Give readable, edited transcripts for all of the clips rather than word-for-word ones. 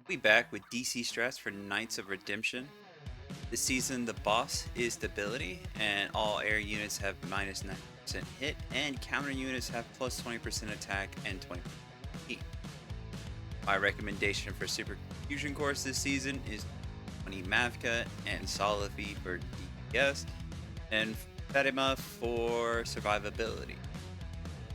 We back with DC strats for Knights of Redemption. This season, the boss is stability, and all air units have minus 9% hit, and counter units have plus 20% attack and 20% heat. My recommendation for Super Fusion Course this season is 20 Mavka and Solifi for DPS, and Fatima for survivability.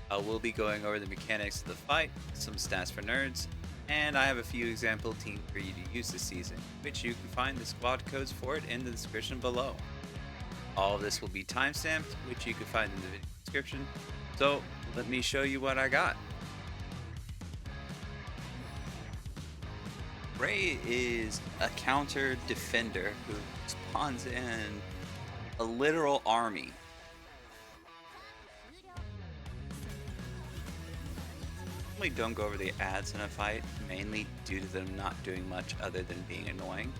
I will be going over the mechanics of the fight, some stats for nerds, and I have a few example teams for you to use this season, which you can find the squad codes for it in the description below. All of this will be timestamped, which you can find in the video description. So let me show you what I got. Ray is a counter defender who spawns in a literal army. I normally don't go over the ads in a fight, mainly due to them not doing much other than being annoying.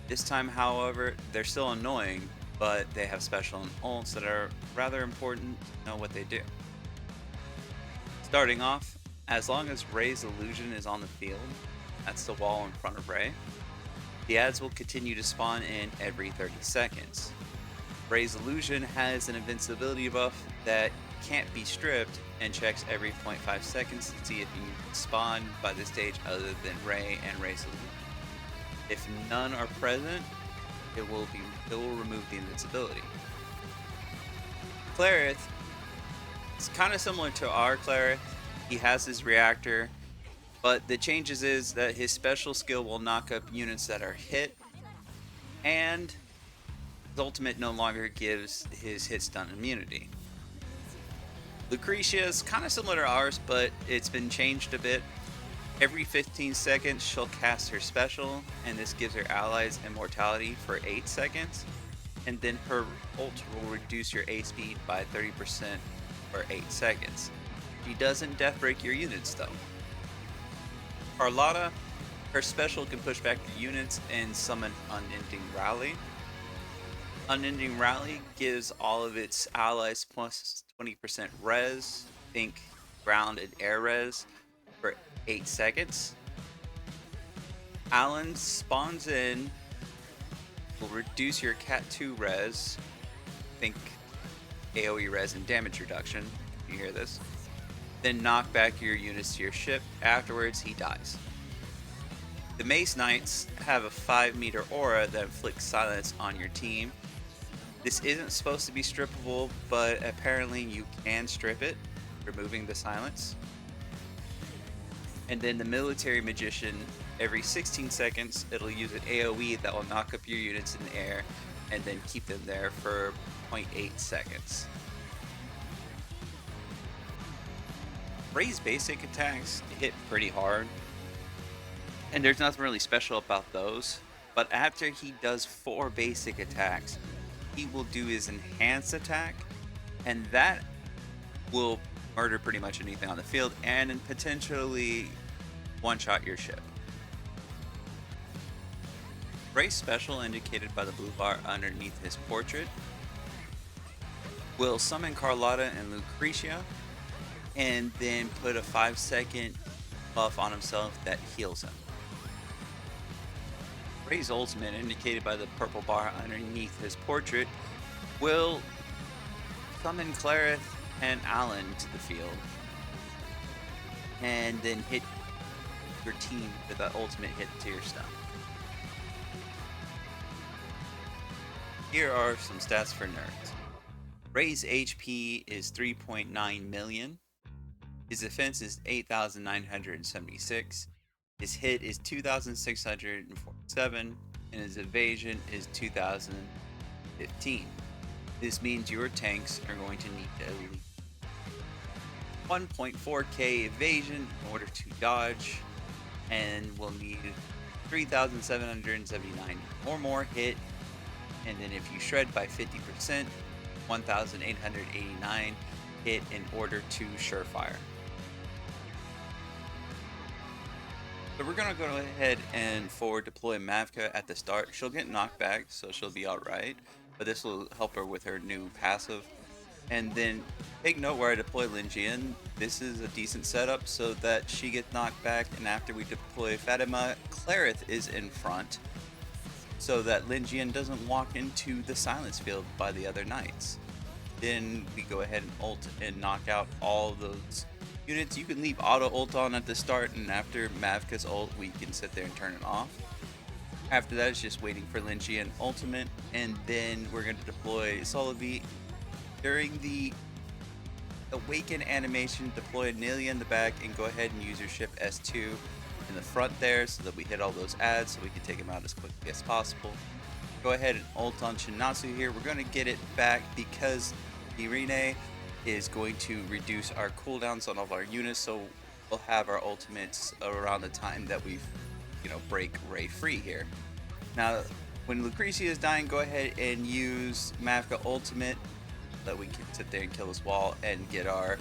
This time, however, they're still annoying, but they have special and ults that are rather important to know what they do. Starting off, as long as Ray's illusion is on the field, that's the wall in front of Ray, the ads will continue to spawn in every 30 seconds. Ray's illusion has an invincibility buff that can't be stripped and checks every 0.5 seconds to see if you spawn by the stage other than Ray and Ray's illusion. If none are present, it will remove the invincibility. Clarith is kind of similar to our Clarith. He has his reactor, but the changes is that his special skill will knock up units that are hit, and his ultimate no longer gives his hit stun immunity. Lucretia is kind of similar to ours, but it's been changed a bit. Every 15 seconds, she'll cast her special, and this gives her allies immortality for 8 seconds. And then her ult will reduce your A speed by 30% for 8 seconds. She doesn't death break your units though. Carlotta, her special can push back your units and summon Unending Rally. Unending Rally gives all of its allies plus 20% res, think ground and air res, for 8 seconds. Alan spawns in, will reduce your Cat 2 res, think AoE res and damage reduction, if you hear this. Then knock back your units to your ship. Afterwards, he dies. The Mace Knights have a 5-meter aura that inflicts silence on your team. This isn't supposed to be strippable, but apparently you can strip it, removing the silence. And then the Military Magician, every 16 seconds, it'll use an AoE that will knock up your units in the air and then keep them there for 0.8 seconds. Ray's basic attacks hit pretty hard, and there's nothing really special about those, but after he does 4 basic attacks, he will do his enhanced attack, and that will murder pretty much anything on the field and potentially one-shot your ship. Ray's special, indicated by the blue bar underneath his portrait, will summon Carlotta and Lucretia and then put a 5-second buff on himself that heals him. Ray's ultimate, indicated by the purple bar underneath his portrait, will summon Clarith and Alan to the field and then hit your team with the ultimate hit to your stun. Here are some stats for nerds. Ray's HP is 3.9 million. His defense is 8,976. His hit is 2,647, and his evasion is 2,015. This means your tanks are going to need at least 1.4k evasion in order to dodge, and will need 3,779 or more hit, and then if you shred by 50%, 1,889 hit in order to surefire. So we're gonna go ahead and forward deploy Mavka at the start. She'll get knocked back, so she'll be alright, but this will help her with her new passive. And then take note where I deploy Linjian. This is a decent setup so that she gets knocked back, and after we deploy Fatima, Clarith is in front so that Linjian doesn't walk into the silence field by the other knights. Then we go ahead and ult and knock out all those units. You can leave auto ult on at the start, and after Mavka's ult we can sit there and turn it off. After that it's just waiting for Linjian ultimate, and then we're going to deploy Solavi. During the Awaken animation, deploy Anelia in the back and go ahead and use your ship S2 in the front there so that we hit all those ads so we can take them out as quickly as possible. Go ahead and ult on Shinatsu here. We're going to get it back because Irene is going to reduce our cooldowns on all of our units, so we'll have our ultimates around the time that we break Ray free here. Now when Lucretia is dying, go ahead and use Mavka ultimate that we can sit there and kill this wall and get our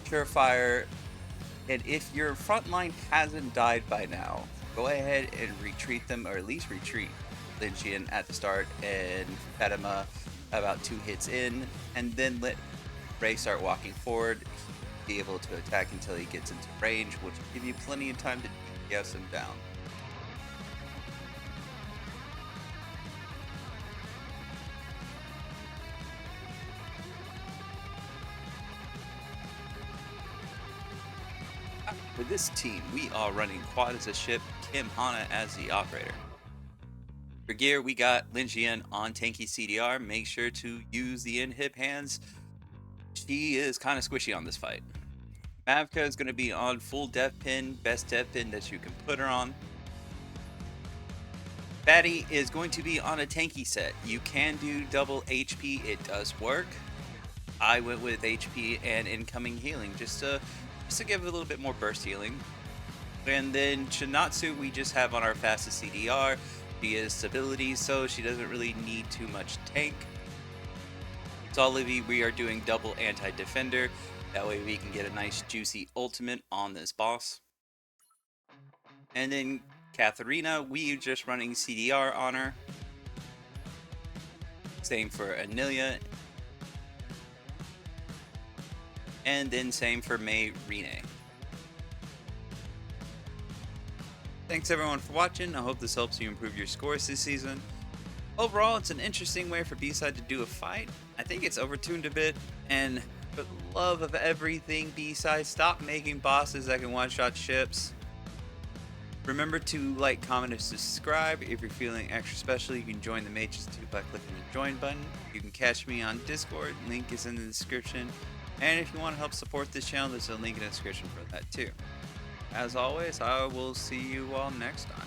Purifier. And if your front line hasn't died by now, go ahead and retreat them, or at least retreat Linjian at the start and Fatima about 2 hits in, and then let Ray start walking forward, be able to attack until he gets into range, which will give you plenty of time to DPS him down. With this team, we are running Quad as a ship, Kim Hana as the operator. For gear, we got Linjian on tanky CDR. Make sure to use the inhib hands. She is kind of squishy on this fight. Mavka is going to be on full death pin, best death pin that you can put her on. Batty is going to be on a tanky set. You can do double HP, it does work. I went with HP and incoming healing just to give it a little bit more burst healing. And then Shinatsu we just have on our fastest CDR. She is stability, so she doesn't really need too much tank. Solivi we are doing double anti-defender. That way we can get a nice juicy ultimate on this boss. And then Katharina, we are just running CDR on her. Same for Anelia. And then same for May Rene. Thanks everyone for watching. I hope this helps you improve your scores this season. Overall, it's an interesting way for B-Side to do a fight. I think it's overtuned a bit, and for the love of everything B-Side, stop making bosses that can one-shot ships. Remember to like, comment, and subscribe. If you're feeling extra special, you can join the Mages too by clicking the join button. You can catch me on Discord, link is in the description. And if you want to help support this channel, there's a link in the description for that too. As always, I will see you all next time.